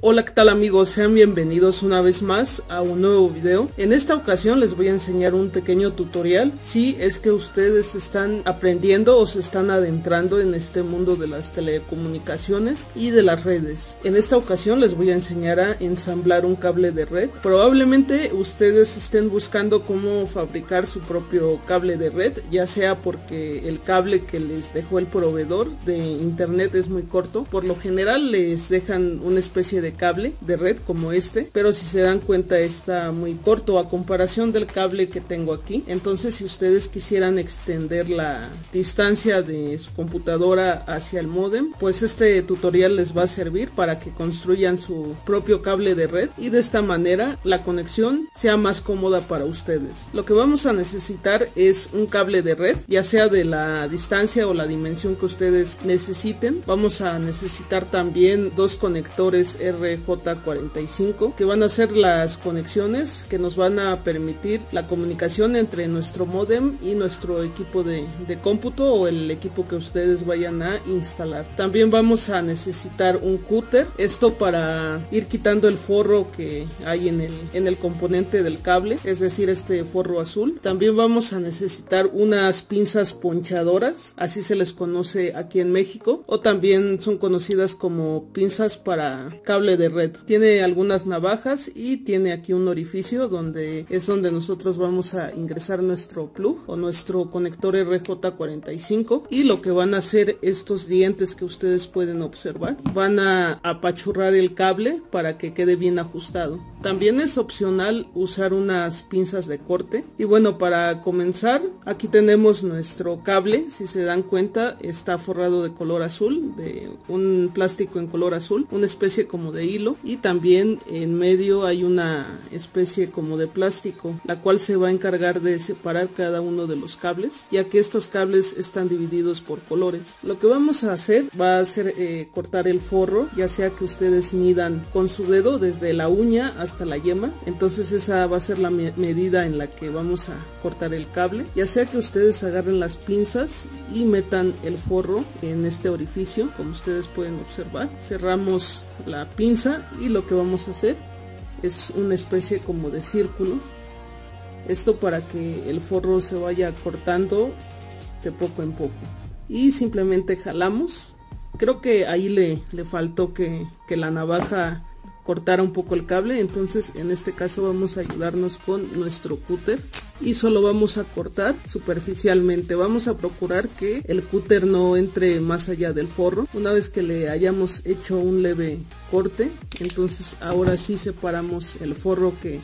Hola, ¿qué tal amigos? Sean bienvenidos una vez más a un nuevo video. En esta ocasión les voy a enseñar un pequeño tutorial si es que ustedes están aprendiendo o se están adentrando en este mundo de las telecomunicaciones y de las redes. En esta ocasión les voy a enseñar a ensamblar un cable de red. Probablemente ustedes estén buscando cómo fabricar su propio cable de red, ya sea porque el cable que les dejó el proveedor de internet es muy corto. Por lo general les dejan una especie de cable de red como este, pero si se dan cuenta está muy corto a comparación del cable que tengo aquí. Entonces, si ustedes quisieran extender la distancia de su computadora hacia el módem, pues este tutorial les va a servir para que construyan su propio cable de red y de esta manera la conexión sea más cómoda para ustedes. Lo que vamos a necesitar es un cable de red, ya sea de la distancia o la dimensión que ustedes necesiten. Vamos a necesitar también dos conectores RJ45 que van a ser las conexiones que nos van a permitir la comunicación entre nuestro módem y nuestro equipo de cómputo o el equipo que ustedes vayan a instalar. También vamos a necesitar un cúter, esto para ir quitando el forro que hay en el componente del cable, es decir, este forro azul. También vamos a necesitar unas pinzas ponchadoras, así se les conoce aquí en México, o también son conocidas como pinzas para cable de red. Tiene algunas navajas y tiene aquí un orificio donde nosotros vamos a ingresar nuestro plug o nuestro conector RJ45, y lo que van a hacer estos dientes que ustedes pueden observar, van a apachurrar el cable para que quede bien ajustado. También es opcional usar unas pinzas de corte. Y bueno, para comenzar, aquí tenemos nuestro cable. Si se dan cuenta, está forrado de color azul, de un plástico en color azul, una especie como de hilo, y también en medio hay una especie como de plástico, la cual se va a encargar de separar cada uno de los cables, ya que estos cables están divididos por colores. Lo que vamos a hacer va a ser cortar el forro, ya sea que ustedes midan con su dedo desde la uña hasta la yema. Entonces esa va a ser la medida en la que vamos a cortar el cable, ya sea que ustedes agarren las pinzas y metan el forro en este orificio, como ustedes pueden observar. Cerramos la pinza y lo que vamos a hacer es una especie como de círculo, esto para que el forro se vaya cortando de poco en poco, y simplemente jalamos. Creo que ahí le faltó que la navaja cortara un poco el cable, entonces en este caso vamos a ayudarnos con nuestro cúter y solo vamos a cortar superficialmente. Vamos a procurar que el cúter no entre más allá del forro. Una vez que le hayamos hecho un leve corte, entonces ahora sí separamos el forro que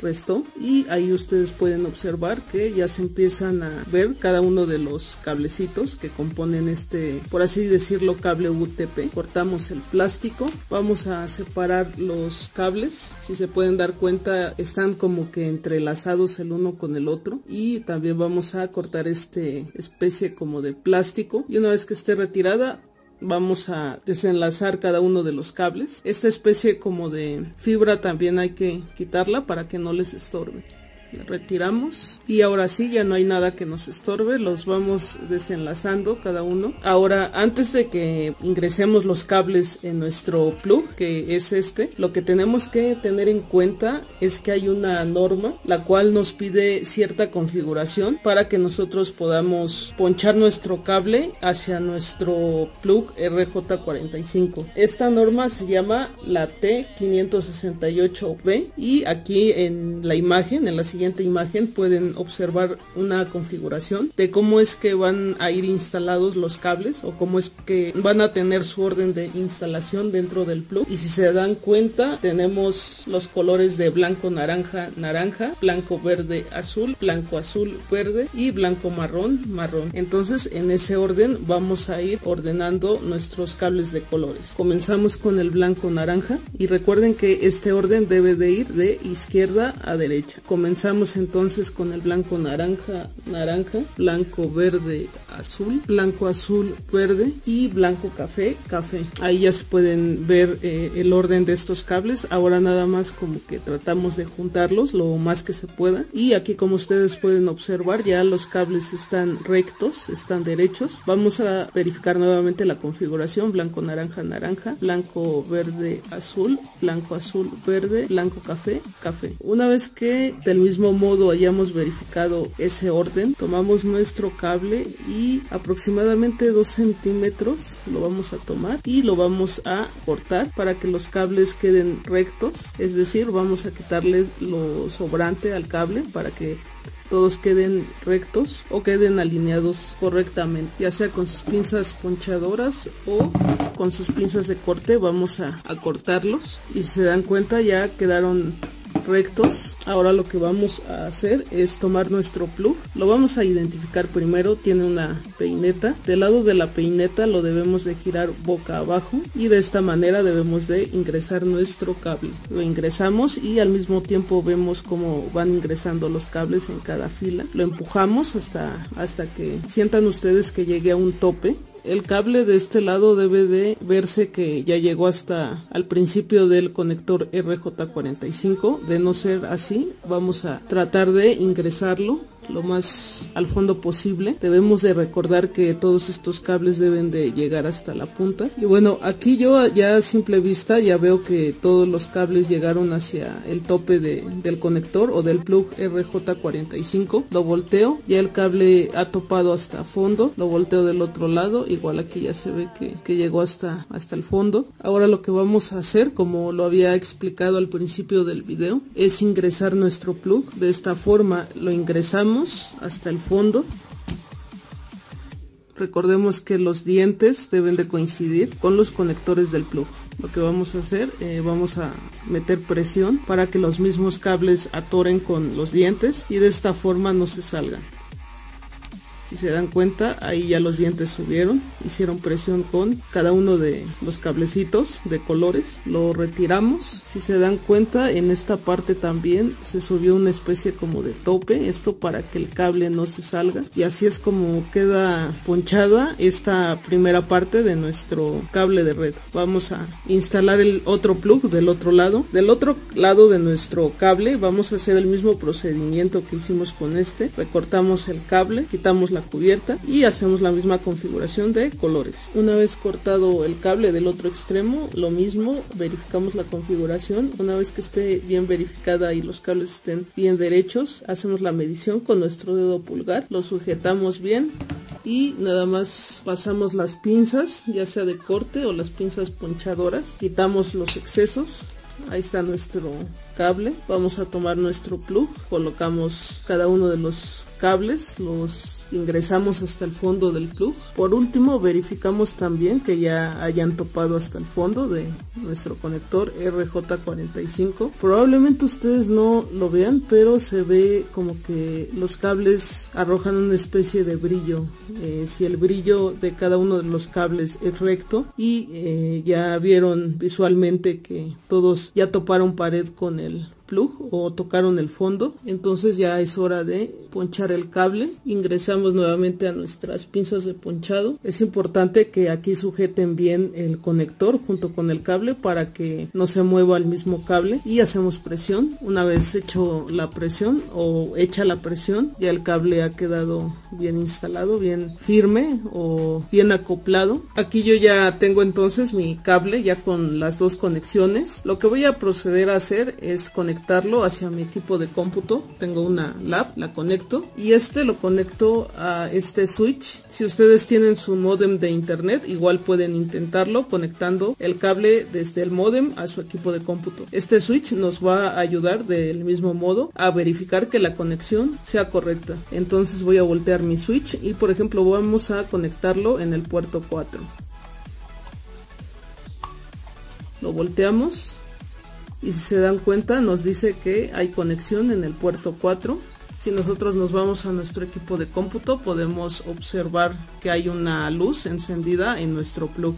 restó, y ahí ustedes pueden observar que ya se empiezan a ver cada uno de los cablecitos que componen este, por así decirlo, cable UTP. Cortamos el plástico, vamos a separar los cables. Si se pueden dar cuenta, están como que entrelazados el uno con el otro, y también vamos a cortar este especie como de plástico, y una vez que esté retirada vamos a desenlazar cada uno de los cables. Esta especie como de fibra también hay que quitarla para que no les estorbe. La retiramos y ahora sí ya no hay nada que nos estorbe. Los vamos desenlazando cada uno. Ahora, antes de que ingresemos los cables en nuestro plug, que es este, lo que tenemos que tener en cuenta es que hay una norma la cual nos pide cierta configuración para que nosotros podamos ponchar nuestro cable hacia nuestro plug RJ45. Esta norma se llama la T568B, y aquí en la imagen, en la siguiente imagen, pueden observar una configuración de cómo es que van a ir instalados los cables o cómo es que van a tener su orden de instalación dentro del plug. Y si se dan cuenta, tenemos los colores de blanco, naranja, naranja, blanco, verde, azul, blanco, azul, verde y blanco, marrón, marrón. Entonces en ese orden vamos a ir ordenando nuestros cables de colores. Comenzamos con el blanco, naranja, y recuerden que este orden debe de ir de izquierda a derecha. Comenzamos Empezamos entonces con el blanco naranja, naranja, blanco verde azul, blanco azul verde y blanco café, café. Ahí ya se pueden ver el orden de estos cables. Ahora nada más como que tratamos de juntarlos lo más que se pueda, y aquí, como ustedes pueden observar, ya los cables están rectos, están derechos. Vamos a verificar nuevamente la configuración: blanco naranja naranja, blanco verde azul, blanco azul verde, blanco café café. Una vez que del mismo modo hayamos verificado ese orden, tomamos nuestro cable y aproximadamente 2 centímetros lo vamos a tomar y lo vamos a cortar para que los cables queden rectos, es decir, vamos a quitarle lo sobrante al cable para que todos queden rectos o queden alineados correctamente, ya sea con sus pinzas ponchadoras o con sus pinzas de corte. Vamos a cortarlos y si se dan cuenta ya quedaron rectos. Ahora lo que vamos a hacer es tomar nuestro plug, lo vamos a identificar primero. Tiene una peineta, del lado de la peineta lo debemos de girar boca abajo y de esta manera debemos de ingresar nuestro cable. Lo ingresamos y al mismo tiempo vemos cómo van ingresando los cables en cada fila. Lo empujamos hasta que sientan ustedes que llegue a un tope. El cable de este lado debe de verse que ya llegó hasta al principio del conector RJ45. De no ser así, vamos a tratar de ingresarlo lo más al fondo posible. Debemos de recordar que todos estos cables deben de llegar hasta la punta. Y bueno, aquí yo ya a simple vista ya veo que todos los cables llegaron hacia el tope del conector o del plug RJ45. Lo volteo, ya el cable ha topado hasta fondo. Lo volteo del otro lado, igual aquí ya se ve que llegó hasta el fondo. Ahora lo que vamos a hacer, como lo había explicado al principio del video, es ingresar nuestro plug. De esta forma lo ingresamos hasta el fondo. Recordemos que los dientes deben de coincidir con los conectores del plug. Lo que vamos a hacer, vamos a meter presión para que los mismos cables atoren con los dientes y de esta forma no se salgan. Si se dan cuenta, ahí ya los dientes subieron, hicieron presión con cada uno de los cablecitos de colores. Lo retiramos. Si se dan cuenta, en esta parte también se subió una especie como de tope, esto para que el cable no se salga. Y así es como queda ponchada esta primera parte de nuestro cable de red. Vamos a instalar el otro plug del otro lado. Del otro lado de nuestro cable vamos a hacer el mismo procedimiento que hicimos con este. Recortamos el cable, quitamos la cubierta y hacemos la misma configuración de colores. Una vez cortado el cable del otro extremo, lo mismo, verificamos la configuración. Una vez que esté bien verificada y los cables estén bien derechos, hacemos la medición con nuestro dedo pulgar, lo sujetamos bien y nada más pasamos las pinzas, ya sea de corte o las pinzas ponchadoras, quitamos los excesos. Ahí está nuestro cable. Vamos a tomar nuestro plug, colocamos cada uno de los cables, los ingresamos hasta el fondo del plug. Por último, verificamos también que ya hayan topado hasta el fondo de nuestro conector RJ45. Probablemente ustedes no lo vean, pero se ve como que los cables arrojan una especie de brillo. Si el brillo de cada uno de los cables es recto y ya vieron visualmente que todos ya toparon pared con el plug o tocaron el fondo, entonces ya es hora de ponchar el cable. Ingresamos nuevamente a nuestras pinzas de ponchado. Es importante que aquí sujeten bien el conector junto con el cable para que no se mueva el mismo cable y hacemos presión. Una vez hecho la presión o hecha la presión, ya el cable ha quedado bien instalado, bien firme o bien acoplado. Aquí yo ya tengo entonces mi cable ya con las dos conexiones. Lo que voy a proceder a hacer es conectarlo hacia mi equipo de cómputo. Tengo una lab, la conecto y lo conecto a este switch. Si ustedes tienen su módem de internet, igual pueden intentarlo conectando el cable desde el módem a su equipo de cómputo. Este switch nos va a ayudar del mismo modo a verificar que la conexión sea correcta. Entonces voy a voltear mi switch y por ejemplo vamos a conectarlo en el puerto 4. Lo volteamos y si se dan cuenta nos dice que hay conexión en el puerto 4. Si nosotros nos vamos a nuestro equipo de cómputo, podemos observar que hay una luz encendida en nuestro plug.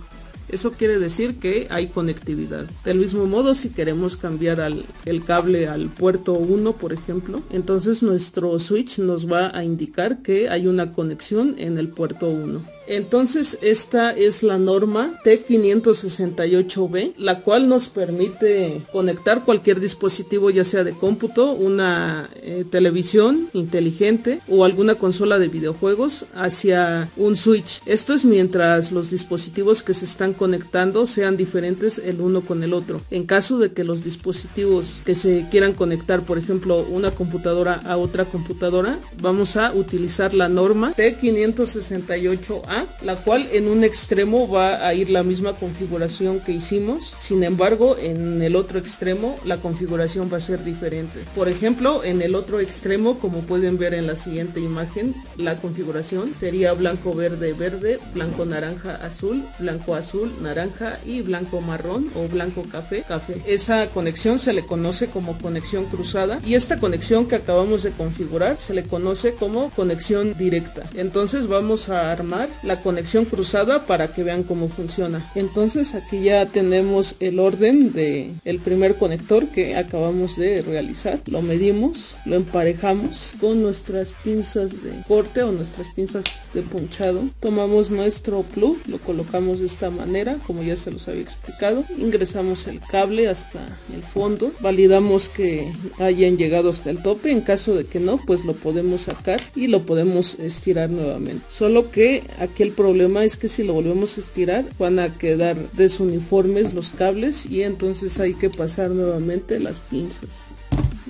Eso quiere decir que hay conectividad. Del mismo modo, si queremos cambiar el cable al puerto 1, por ejemplo, entonces nuestro switch nos va a indicar que hay una conexión en el puerto 1. Entonces esta es la norma T568B, la cual nos permite conectar cualquier dispositivo, ya sea de cómputo, una televisión inteligente o alguna consola de videojuegos hacia un switch. Esto es mientras los dispositivos que se están conectando sean diferentes el uno con el otro. En caso de que los dispositivos que se quieran conectar, por ejemplo una computadora a otra computadora, vamos a utilizar la norma T568A, la cual en un extremo va a ir la misma configuración que hicimos. Sin embargo, en el otro extremo la configuración va a ser diferente. Por ejemplo, en el otro extremo, como pueden ver en la siguiente imagen, la configuración sería blanco verde verde, blanco naranja azul, blanco azul naranja y blanco marrón o blanco café café. Esa conexión se le conoce como conexión cruzada, y esta conexión que acabamos de configurar se le conoce como conexión directa. Entonces vamos a armar la conexión cruzada para que vean cómo funciona. Entonces aquí ya tenemos el orden de el primer conector que acabamos de realizar. Lo medimos, lo emparejamos con nuestras pinzas de corte o nuestras pinzas de punchado. Tomamos nuestro plug, lo colocamos de esta manera, como ya se los había explicado. Ingresamos el cable hasta el fondo, validamos que hayan llegado hasta el tope. En caso de que no, pues lo podemos sacar y lo podemos estirar nuevamente. Solo que aquí el problema es que si lo volvemos a estirar van a quedar desuniformes los cables, y entonces hay que pasar nuevamente las pinzas.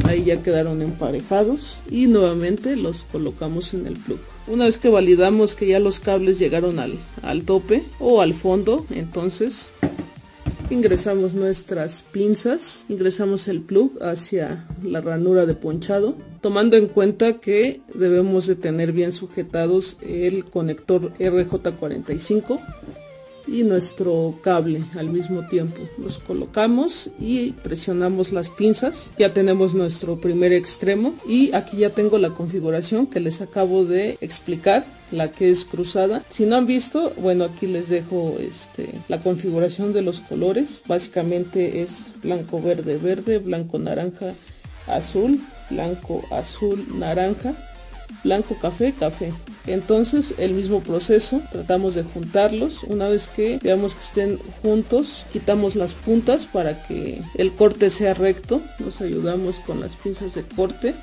Ahí ya quedaron emparejados y nuevamente los colocamos en el plug. Una vez que validamos que ya los cables llegaron al tope o al fondo, entonces ingresamos nuestras pinzas, ingresamos el plug hacia la ranura de ponchado, tomando en cuenta que debemos de tener bien sujetados el conector RJ45 y nuestro cable al mismo tiempo. Los colocamos y presionamos las pinzas. Ya tenemos nuestro primer extremo, y aquí ya tengo la configuración que les acabo de explicar, la que es cruzada. Si no han visto, bueno, aquí les dejo la configuración de los colores. Básicamente es blanco verde verde, blanco naranja azul, blanco azul naranja, blanco café café. Entonces el mismo proceso, tratamos de juntarlos. Una vez que veamos que estén juntos, quitamos las puntas para que el corte sea recto. Nos ayudamos con las pinzas de corte.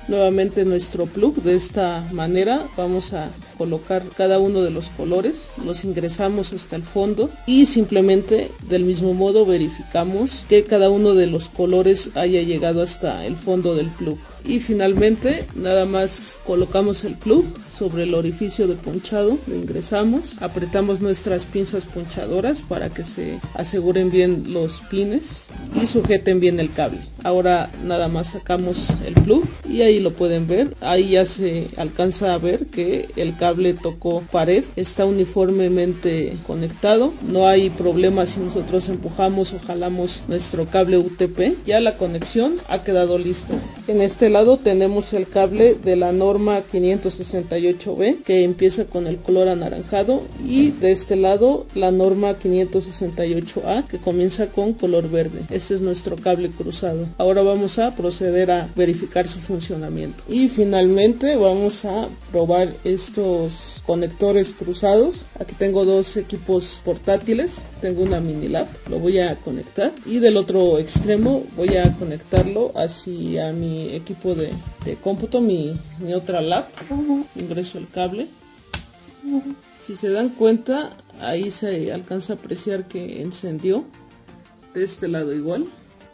Nuevamente nuestro plug, de esta manera vamos a colocar cada uno de los colores, los ingresamos hasta el fondo y simplemente del mismo modo verificamos que cada uno de los colores haya llegado hasta el fondo del plug. Y finalmente nada más colocamos el plug sobre el orificio de ponchado, lo ingresamos, apretamos nuestras pinzas ponchadoras para que se aseguren bien los pines y sujeten bien el cable. Ahora nada más sacamos el plug y ahí lo pueden ver, ahí ya se alcanza a ver que el cable tocó pared, está uniformemente conectado, no hay problema si nosotros empujamos o jalamos nuestro cable UTP, ya la conexión ha quedado lista. En este lado tenemos el cable de la norma 568B que empieza con el color anaranjado, y de este lado la norma 568A que comienza con color verde. Este es nuestro cable cruzado. Ahora vamos a proceder a verificar su funcionamiento y finalmente vamos a probar estos conectores cruzados. Aquí tengo dos equipos portátiles, tengo una mini lab, lo voy a conectar, y del otro extremo voy a conectarlo hacia mi equipo de cómputo, mi otra lab. Ingreso el cable. Si se dan cuenta, ahí se alcanza a apreciar que encendió. De este lado igual.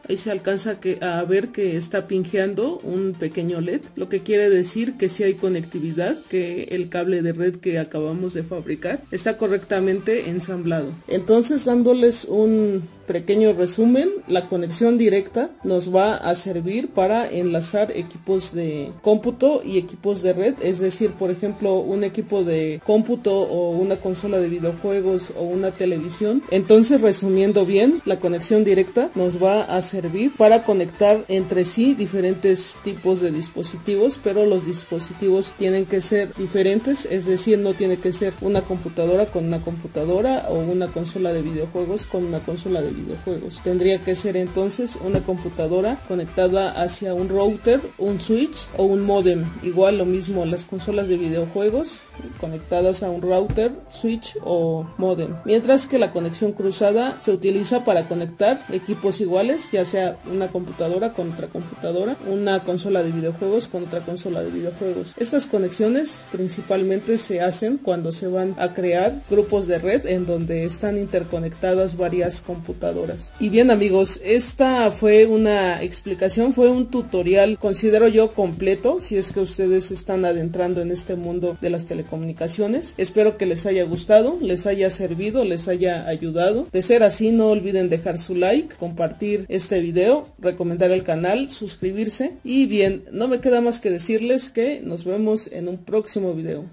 Ahí se alcanza a ver que está pingeando un pequeño LED, lo que quiere decir que sí hay conectividad, que el cable de red que acabamos de fabricar está correctamente ensamblado. Entonces, dándoles un pequeño resumen, la conexión directa nos va a servir para enlazar equipos de cómputo y equipos de red, es decir, por ejemplo, un equipo de cómputo o una consola de videojuegos o una televisión. Entonces, resumiendo bien, la conexión directa nos va a servir para conectar entre sí diferentes tipos de dispositivos, pero los dispositivos tienen que ser diferentes, es decir, no tiene que ser una computadora con una computadora o una consola de videojuegos con una consola de videojuegos. Tendría que ser entonces una computadora conectada hacia un router, un switch o un modem. Igual lo mismo las consolas de videojuegos conectadas a un router, switch o modem. Mientras que la conexión cruzada se utiliza para conectar equipos iguales, ya sea una computadora con otra computadora, una consola de videojuegos con otra consola de videojuegos. Estas conexiones principalmente se hacen cuando se van a crear grupos de red en donde están interconectadas varias computadoras. Y bien amigos, esta fue una explicación, fue un tutorial, considero yo, completo, si es que ustedes están adentrando en este mundo de las telecomunicaciones. Espero que les haya gustado, les haya servido, les haya ayudado. De ser así, no olviden dejar su like, compartir este video, recomendar el canal, suscribirse. Y bien, no me queda más que decirles que nos vemos en un próximo video.